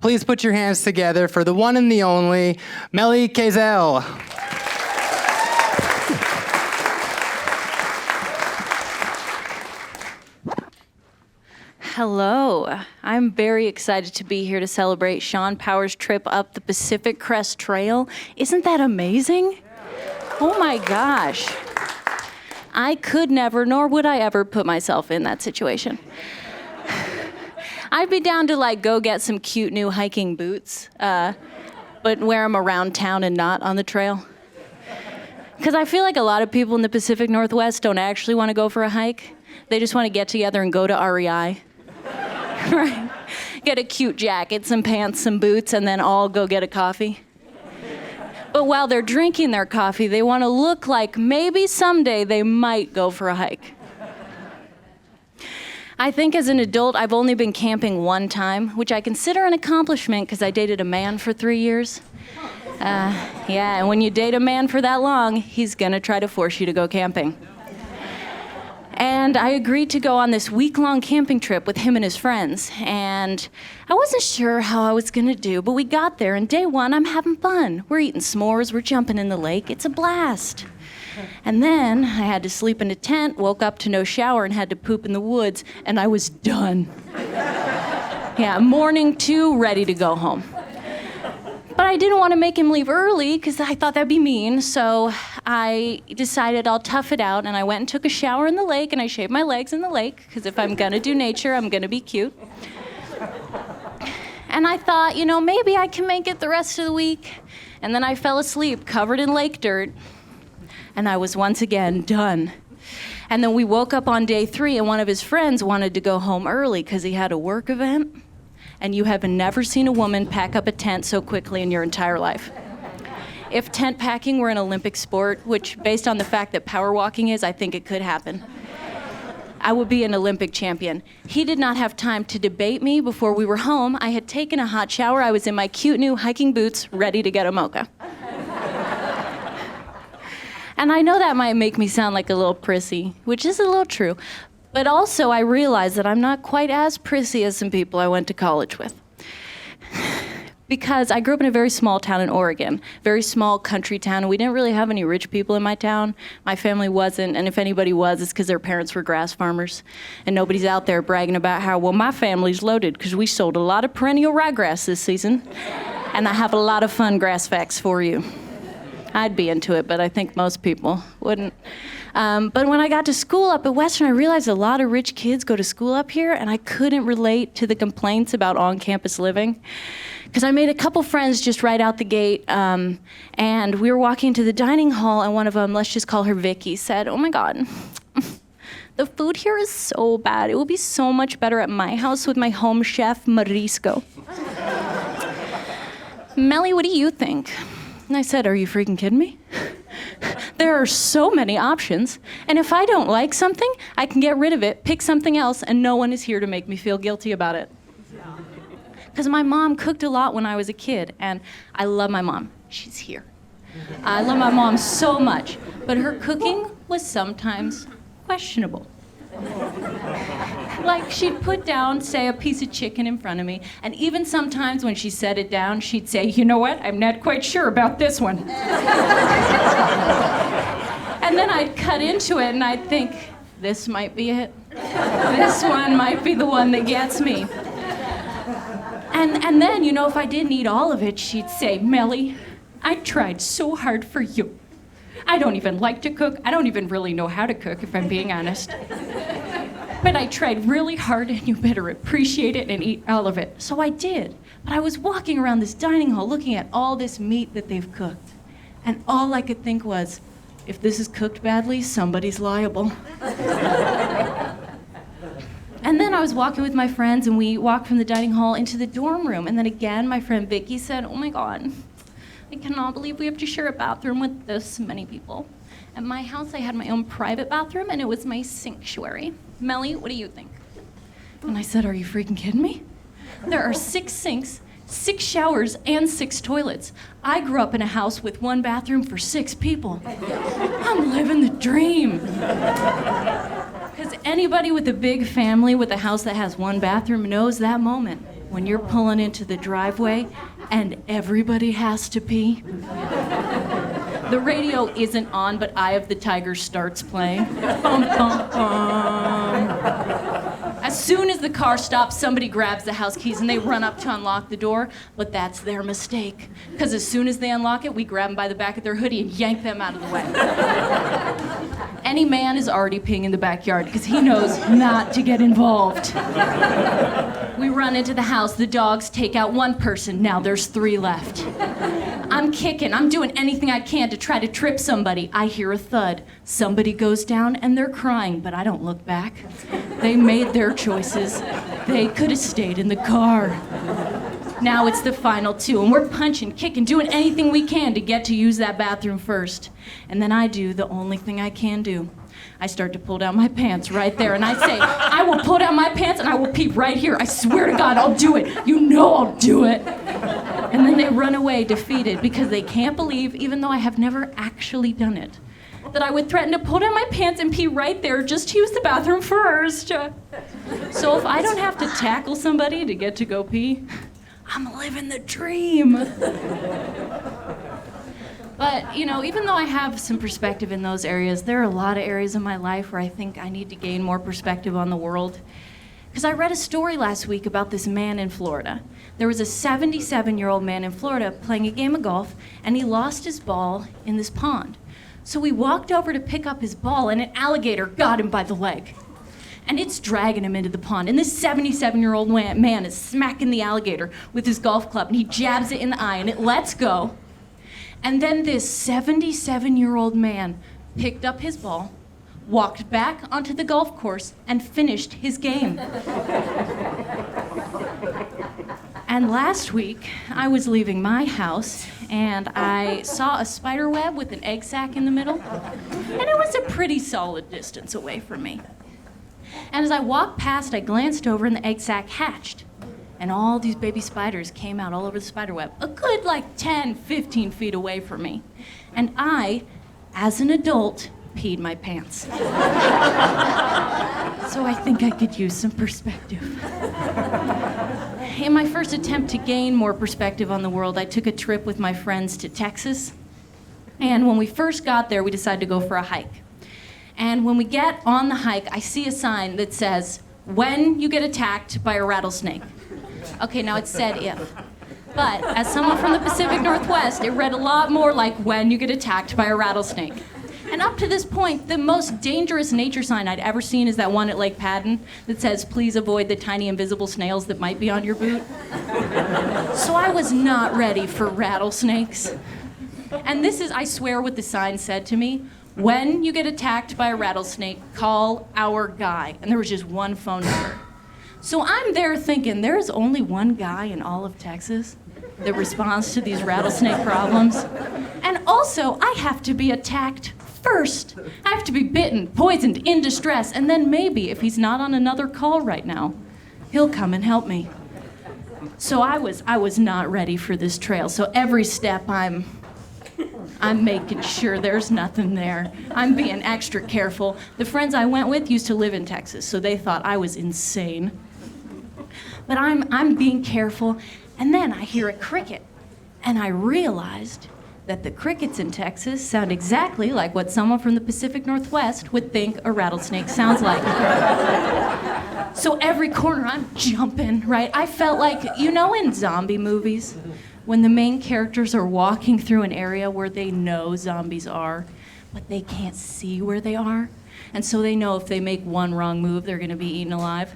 please put your hands together for the one and the only, Melly Kazel. Hello. I'm very excited to be here to celebrate Sean Power's trip up the Pacific Crest Trail. Isn't that amazing? Oh my gosh. I could never, nor would I ever put myself in that situation. I'd be down to go get some cute new hiking boots, but wear them around town and not on the trail. Because I feel like a lot of people in the Pacific Northwest don't actually want to go for a hike. They just want to get together and go to REI. Right? Get a cute jacket, some pants, some boots, and then all go get a coffee. But while they're drinking their coffee, they want to look like maybe someday they might go for a hike. I think as an adult, I've only been camping one time, which I consider an accomplishment because I dated a man for 3 years. Yeah, and when you date a man for that long, he's gonna try to force you to go camping. And I agreed to go on this week-long camping trip with him and his friends. And I wasn't sure how I was gonna do, but we got there, and day one, I'm having fun. We're eating s'mores, we're jumping in the lake, it's a blast. And then I had to sleep in a tent, woke up to no shower, and had to poop in the woods, and I was done. Yeah, morning 2, ready to go home. But I didn't want to make him leave early because I thought that'd be mean, so I decided I'll tough it out, and I went and took a shower in the lake, and I shaved my legs in the lake, because if I'm gonna do nature, I'm gonna be cute. And I thought, maybe I can make it the rest of the week. And then I fell asleep, covered in lake dirt, and I was once again done. And then we woke up on day 3, and one of his friends wanted to go home early because he had a work event. And you have never seen a woman pack up a tent so quickly in your entire life. If tent packing were an Olympic sport, which based on the fact that power walking is, I think it could happen, I would be an Olympic champion. He did not have time to debate me before we were home. I had taken a hot shower. I was in my cute new hiking boots, ready to get a mocha. And I know that might make me sound like a little prissy, which is a little true. But also, I realized that I'm not quite as prissy as some people I went to college with. Because I grew up in a very small town in Oregon, very small country town, and we didn't really have any rich people in my town. My family wasn't, and if anybody was, it's because their parents were grass farmers. And nobody's out there bragging about how, well, my family's loaded because we sold a lot of perennial ryegrass this season, and I have a lot of fun grass facts for you. I'd be into it, but I think most people wouldn't. But when I got to school up at Western, I realized a lot of rich kids go to school up here, and I couldn't relate to the complaints about on-campus living. Because I made a couple friends just right out the gate, and we were walking to the dining hall, and one of them, let's just call her Vicky, said, "Oh my God, the food here is so bad. It will be so much better at my house with my home chef, Marisco." Melly, what do you think? And I said, "Are you freaking kidding me? There are so many options, and if I don't like something, I can get rid of it, pick something else, and no one is here to make me feel guilty about it." Because my mom cooked a lot when I was a kid, and I love my mom. She's here. I love my mom so much, but her cooking was sometimes questionable. Like, she'd put down, say, a piece of chicken in front of me, and even sometimes when she set it down, she'd say, "You know what, I'm not quite sure about this one." And then I'd cut into it, and I'd think, this might be it. This one might be the one that gets me. And then, if I didn't eat all of it, she'd say, "Melly, I tried so hard for you. I don't even like to cook. I don't even really know how to cook, if I'm being honest. But I tried really hard, and you better appreciate it and eat all of it." So I did. But I was walking around this dining hall looking at all this meat that they've cooked. And all I could think was, if this is cooked badly, somebody's liable. And then I was walking with my friends, and we walked from the dining hall into the dorm room. And then again, my friend Vicky said, "Oh my God, I cannot believe we have to share a bathroom with this many people. At my house, I had my own private bathroom, and it was my sanctuary. Melly, what do you think?" And I said, "Are you freaking kidding me? There are 6 sinks, 6 showers, and 6 toilets. I grew up in a house with 1 bathroom for 6 people. I'm living the dream." Because anybody with a big family with a house that has 1 bathroom knows that moment. when you're pulling into the driveway and everybody has to pee. The radio isn't on, but Eye of the Tiger starts playing. Bum, bum, bum. As soon as the car stops, somebody grabs the house keys and they run up to unlock the door, but that's their mistake. Because as soon as they unlock it, we grab them by the back of their hoodie and yank them out of the way. Any man is already peeing in the backyard because he knows not to get involved. We run into the house, the dogs take out one person, now there's 3 left. I'm kicking, I'm doing anything I can to try to trip somebody. I hear a thud. Somebody goes down and they're crying, but I don't look back. They made their choices. They could have stayed in the car. Now it's the final 2, and we're punching, kicking, doing anything we can to get to use that bathroom first. And then I do the only thing I can do. I start to pull down my pants right there, and I say, I will pull down my pants and I will pee right here. I swear to God, I'll do it. You know I'll do it. And then they run away defeated because they can't believe, even though I have never actually done it, that I would threaten to pull down my pants and pee right there just to use the bathroom first. So if I don't have to tackle somebody to get to go pee, I'm living the dream. But, you know, even though I have some perspective in those areas, there are a lot of areas in my life where I think I need to gain more perspective on the world. Because I read a story last week about this man in Florida. There was a 77-year-old man in Florida playing a game of golf, and he lost his ball in this pond. So he walked over to pick up his ball, and an alligator got him by the leg. And it's dragging him into the pond. And this 77-year-old man is smacking the alligator with his golf club, and he jabs it in the eye, and it lets go. And then this 77-year-old man picked up his ball, walked back onto the golf course, and finished his game. And last week, I was leaving my house, and I saw a spider web with an egg sac in the middle, and it was a pretty solid distance away from me. And as I walked past, I glanced over, and the egg sac hatched. And all these baby spiders came out all over the spider web, a good 10, 15 feet away from me. And I, as an adult, peed my pants. So I think I could use some perspective. In my first attempt to gain more perspective on the world, I took a trip with my friends to Texas. And when we first got there, we decided to go for a hike. And when we get on the hike, I see a sign that says, "When you get attacked by a rattlesnake." Okay, now it said if. But as someone from the Pacific Northwest, it read a lot more like "when you get attacked by a rattlesnake." And up to this point, the most dangerous nature sign I'd ever seen is that one at Lake Padden that says, "Please avoid the tiny invisible snails that might be on your boot." So I was not ready for rattlesnakes. And this is, I swear, what the sign said to me. When you get attacked by a rattlesnake, call our guy. And there was just one phone number. So I'm there thinking, there's only one guy in all of Texas that responds to these rattlesnake problems. And also, I have to be attacked first. I have to be bitten, poisoned, in distress, and then maybe, if he's not on another call right now, he'll come and help me. So I was not ready for this trail. So every step I'm making sure there's nothing there. I'm being extra careful. The friends I went with used to live in Texas, so they thought I was insane. But I'm being careful, and then I hear a cricket, and I realized that the crickets in Texas sound exactly like what someone from the Pacific Northwest would think a rattlesnake sounds like. So every corner I'm jumping, right? I felt like, you know, in zombie movies, when the main characters are walking through an area where they know zombies are, but they can't see where they are, and so they know if they make one wrong move, they're gonna be eaten alive.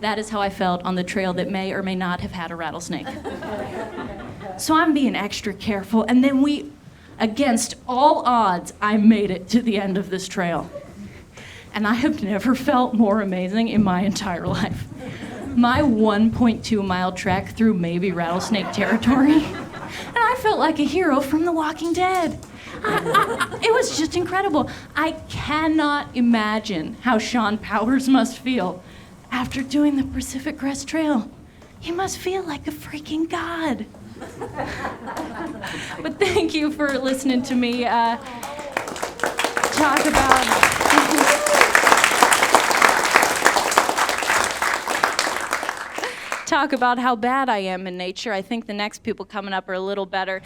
That is how I felt on the trail that may or may not have had a rattlesnake. So I'm being extra careful, and then against all odds, I made it to the end of this trail. And I have never felt more amazing in my entire life. My 1.2 mile trek through maybe rattlesnake territory, and I felt like a hero from The Walking Dead. It was just incredible. I cannot imagine how Sean Powers must feel after doing the Pacific Crest Trail. He must feel like a freaking god. But thank you for listening to me talk about... talk about how bad I am in nature. I think the next people coming up are a little better.